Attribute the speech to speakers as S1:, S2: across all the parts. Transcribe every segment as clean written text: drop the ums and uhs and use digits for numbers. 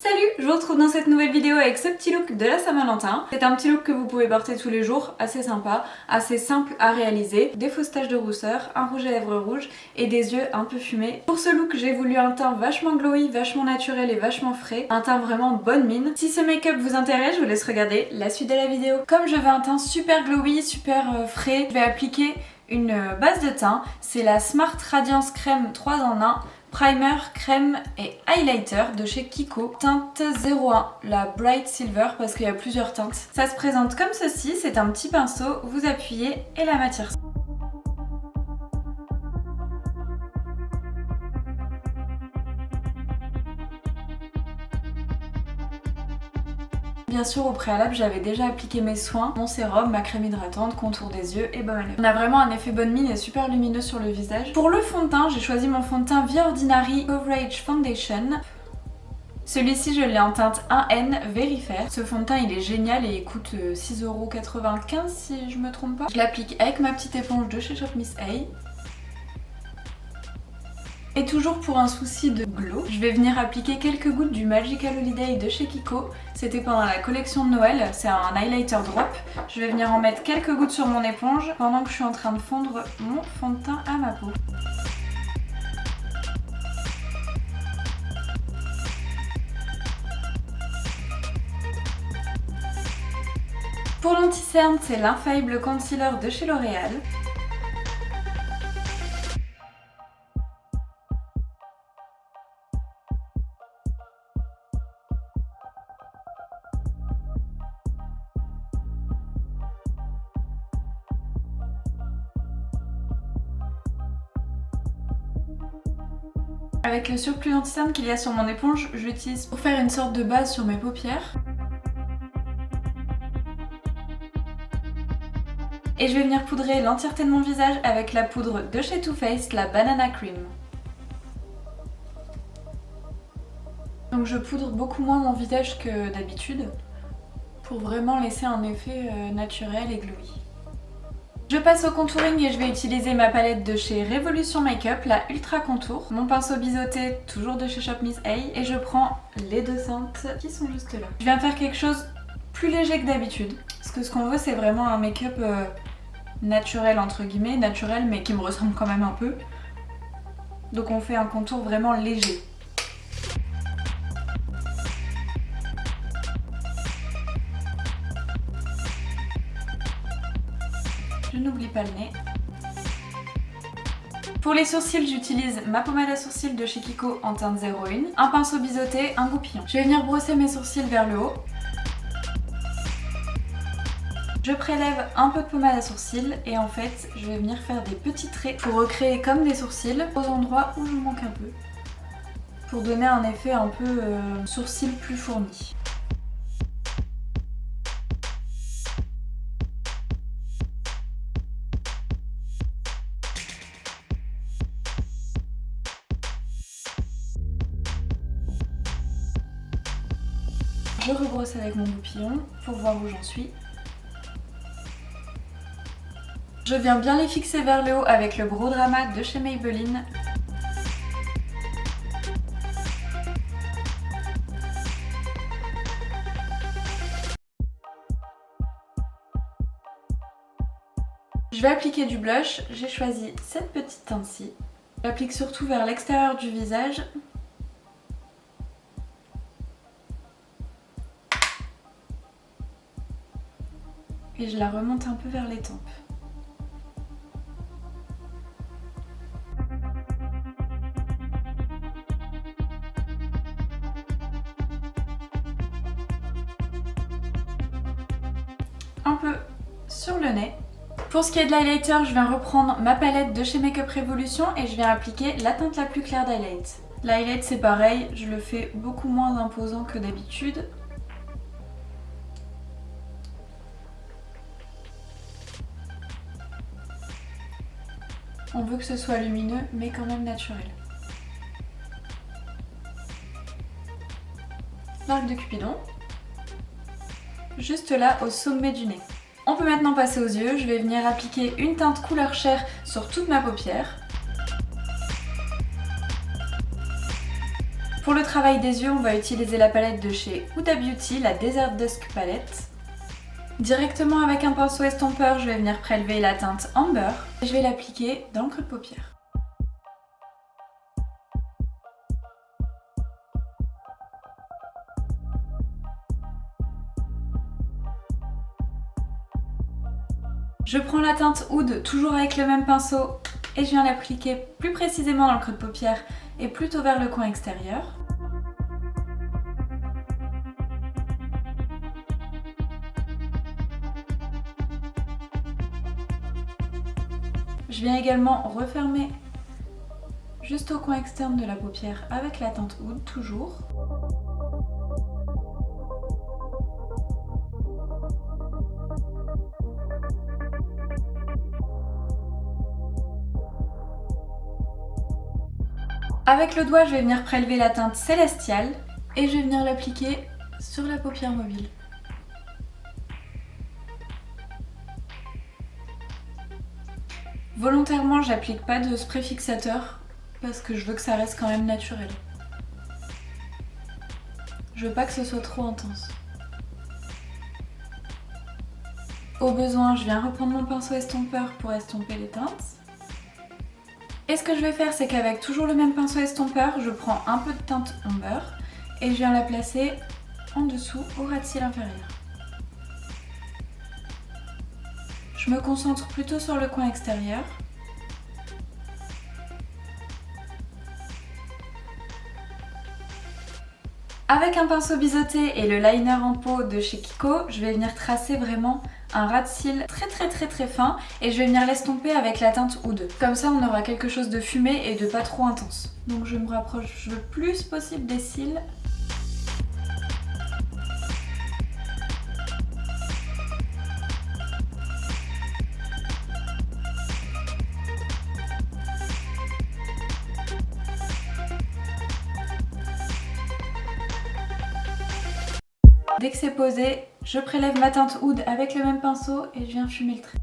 S1: Salut, je vous retrouve dans cette nouvelle vidéo avec ce petit look de la Saint-Valentin. C'est un petit look que vous pouvez porter tous les jours, assez sympa, assez simple à réaliser. Des fausses taches de rousseur, un rouge à lèvres rouge et des yeux un peu fumés. Pour ce look, j'ai voulu un teint vachement glowy, vachement naturel et vachement frais. Un teint vraiment bonne mine. Si ce make-up vous intéresse, je vous laisse regarder la suite de la vidéo. Comme je veux un teint super glowy, super frais, je vais appliquer une base de teint. C'est la Smart Radiance Crème 3 en 1. Primer, crème et highlighter de chez Kiko. Teinte 01, la Bright Silver parce qu'il y a plusieurs teintes. Ça se présente comme ceci, c'est un petit pinceau, vous appuyez et la matière. Bien sûr, au préalable, j'avais déjà appliqué mes soins, mon sérum, ma crème hydratante, contour des yeux et baume à lèvres. On a vraiment un effet bonne mine et super lumineux sur le visage. Pour le fond de teint, j'ai choisi mon fond de teint The Ordinary Coverage Foundation. Celui-ci, je l'ai en teinte 1N Very Fair. Ce fond de teint, il est génial et il coûte 6,95€ si je me trompe pas. Je l'applique avec ma petite éponge de chez Shop Miss A. Et toujours pour un souci de glow, je vais venir appliquer quelques gouttes du Magical Holiday de chez Kiko. C'était pendant la collection de Noël, c'est un highlighter drop. Je vais venir en mettre quelques gouttes sur mon éponge pendant que je suis en train de fondre mon fond de teint à ma peau. Pour l'anti-cerne, c'est l'Infaillible Concealer de chez L'Oréal. Avec le surplus anti-cerne qu'il y a sur mon éponge, je l'utilise pour faire une sorte de base sur mes paupières. Et je vais venir poudrer l'entièreté de mon visage avec la poudre de chez Too Faced, la Banana Cream. Donc je poudre beaucoup moins mon visage que d'habitude pour vraiment laisser un effet naturel et glowy. Je passe au contouring et je vais utiliser ma palette de chez Revolution Makeup, la Ultra Contour. Mon pinceau biseauté, toujours de chez Shop Miss A. Et je prends les deux teintes qui sont juste là. Je viens faire quelque chose plus léger que d'habitude. Parce que ce qu'on veut, c'est vraiment un make-up naturel entre guillemets. Naturel mais qui me ressemble quand même un peu. Donc on fait un contour vraiment léger. Je n'oublie pas le nez. Pour les sourcils, j'utilise ma pommade à sourcils de chez Kiko en teinte 01, un pinceau biseauté, un goupillon. Je vais venir brosser mes sourcils vers le haut. Je prélève un peu de pommade à sourcils et en fait, je vais venir faire des petits traits pour recréer comme des sourcils aux endroits où je manque un peu. Pour donner un effet un peu sourcil plus fourni. Je rebrosse avec mon goupillon pour voir où j'en suis. Je viens bien les fixer vers le haut avec le Brow Drama de chez Maybelline. Je vais appliquer du blush, j'ai choisi cette petite teinte-ci. J'applique surtout vers l'extérieur du visage. Et je la remonte un peu vers les tempes. Un peu sur le nez. Pour ce qui est de l'highlighter, je viens reprendre ma palette de chez Makeup Revolution et je viens appliquer la teinte la plus claire d'highlight. L'highlight c'est pareil, je le fais beaucoup moins imposant que d'habitude. On veut que ce soit lumineux mais quand même naturel. Marque de Cupidon. Juste là au sommet du nez. On peut maintenant passer aux yeux. Je vais venir appliquer une teinte couleur chair sur toute ma paupière. Pour le travail des yeux, on va utiliser la palette de chez Huda Beauty, la Desert Dusk Palette. Directement avec un pinceau estompeur, je vais venir prélever la teinte Amber et je vais l'appliquer dans le creux de paupière. Je prends la teinte Oud, toujours avec le même pinceau, et je viens l'appliquer plus précisément dans le creux de paupière et plutôt vers le coin extérieur. Je viens également refermer juste au coin externe de la paupière avec la teinte Oud, toujours. Avec le doigt, je vais venir prélever la teinte Célestial et je vais venir l'appliquer sur la paupière mobile. Volontairement, j'applique pas de spray fixateur parce que je veux que ça reste quand même naturel. Je veux pas que ce soit trop intense. Au besoin, je viens reprendre mon pinceau estompeur pour estomper les teintes. Et ce que je vais faire, c'est qu'avec toujours le même pinceau estompeur, je prends un peu de teinte Amber et je viens la placer en dessous au ras de cils inférieur. Je me concentre plutôt sur le coin extérieur. Avec un pinceau biseauté et le liner en peau de chez Kiko, je vais venir tracer vraiment un ras de cils très fin et je vais venir l'estomper avec la teinte Oud. Comme ça on aura quelque chose de fumé et de pas trop intense. Donc je me rapproche le plus possible des cils. Dès que c'est posé, je prélève ma teinte Oud avec le même pinceau et je viens fumer le trait.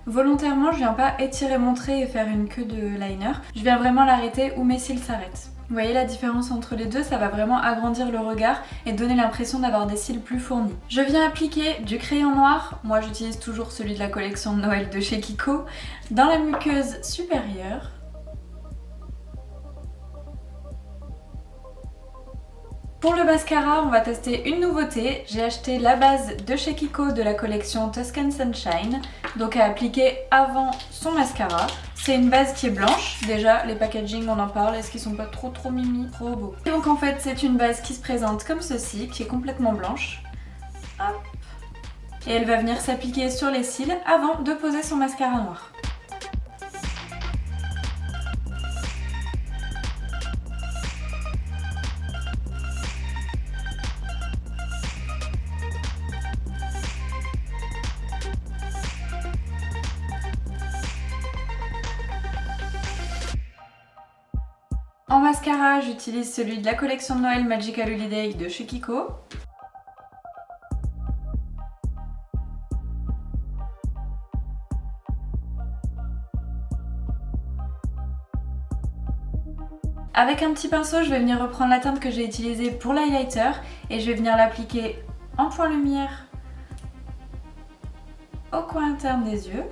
S1: Volontairement, je viens pas étirer mon trait et faire une queue de liner. Je viens vraiment l'arrêter où mes cils s'arrêtent. Vous voyez la différence entre les deux, ça va vraiment agrandir le regard et donner l'impression d'avoir des cils plus fournis. Je viens appliquer du crayon noir, moi j'utilise toujours celui de la collection de Noël de chez Kiko, dans la muqueuse supérieure. Pour le mascara, on va tester une nouveauté. J'ai acheté la base de chez Kiko de la collection Tuscan Sunshine, donc à appliquer avant son mascara. C'est une base qui est blanche. Déjà, les packaging, on en parle. Est-ce qu'ils sont pas trop mimi, trop beaux? Et donc en fait, c'est une base qui se présente comme ceci, qui est complètement blanche. Hop. Et elle va venir s'appliquer sur les cils avant de poser son mascara noir. En mascara, j'utilise celui de la collection de Noël Magical Holiday de chez Kiko. Avec un petit pinceau, je vais venir reprendre la teinte que j'ai utilisée pour l'highlighter et je vais venir l'appliquer en point lumière au coin interne des yeux.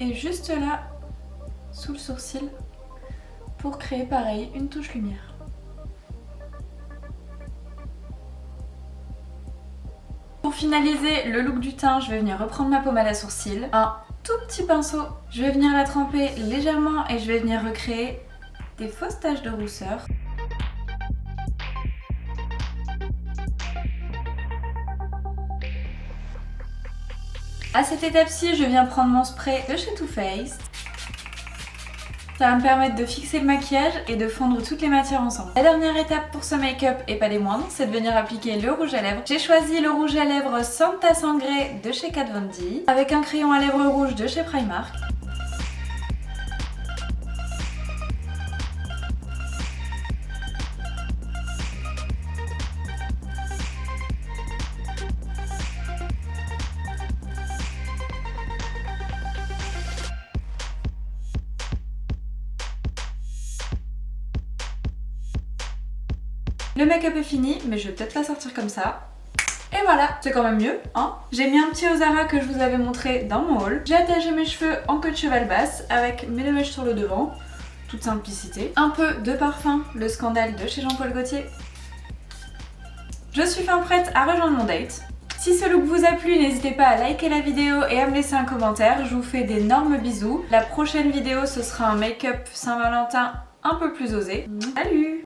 S1: Et juste là, sous le sourcil, pour créer pareil une touche lumière. Pour finaliser le look du teint, je vais venir reprendre ma pommade à sourcils, un tout petit pinceau. Je vais venir la tremper légèrement et je vais venir recréer des fausses taches de rousseur. À cette étape-ci, je viens prendre mon spray de chez Too Faced. Ça va me permettre de fixer le maquillage et de fondre toutes les matières ensemble. La dernière étape pour ce make-up, et pas des moindres, c'est de venir appliquer le rouge à lèvres. J'ai choisi le rouge à lèvres Santa Sangre de chez Kat Von D avec un crayon à lèvres rouge de chez Primark. Le make-up est fini, mais je vais peut-être la sortir comme ça. Et voilà, c'est quand même mieux, hein. J'ai mis un petit au Zara que je vous avais montré dans mon haul. J'ai attaché mes cheveux en queue de cheval basse avec mes 2 mèches sur le devant. Toute simplicité. Un peu de parfum, le Scandale de chez Jean-Paul Gaultier. Je suis fin prête à rejoindre mon date. Si ce look vous a plu, n'hésitez pas à liker la vidéo et à me laisser un commentaire. Je vous fais d'énormes bisous. La prochaine vidéo, ce sera un make-up Saint-Valentin un peu plus osé. Salut!